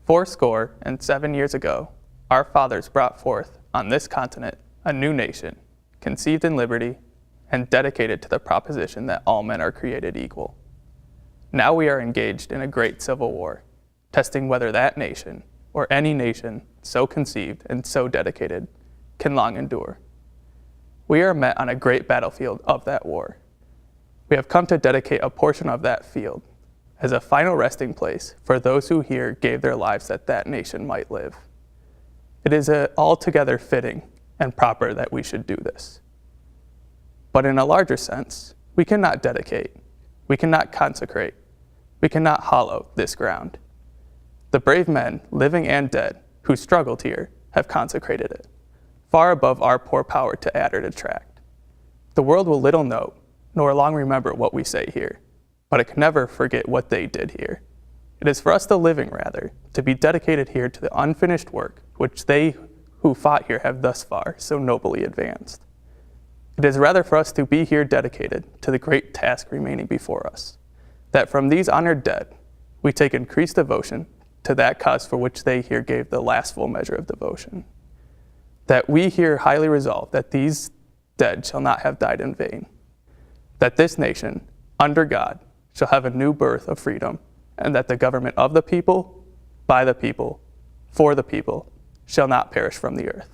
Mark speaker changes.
Speaker 1: fourscore and 7 years ago, our fathers brought forth on this continent a new nation, conceived in liberty and dedicated to the proposition that all men are created equal. Now we are engaged in a great civil war, testing whether that nation, or any nation so conceived and so dedicated, can long endure. We are met on a great battlefield of that war. We have come to dedicate a portion of that field as a final resting place for those who here gave their lives that that nation might live. It is altogether fitting and proper that we should do this. But in a larger sense, we cannot dedicate, we cannot consecrate, we cannot hallow this ground. The brave men, living and dead, who struggled here have consecrated it, far above our poor power to add or detract. The world will little note, nor long remember what we say here, but it can never forget what they did here. It is for us the living, rather, to be dedicated here to the unfinished work which they who fought here have thus far so nobly advanced. It is rather for us to be here dedicated to the great task remaining before us, that from these honored dead we take increased devotion to that cause for which they here gave the last full measure of devotion, that we here highly resolve that these dead shall not have died in vain, that this nation, under God, shall have a new birth of freedom, and that the government of the people, by the people, for the people, shall not perish from the earth.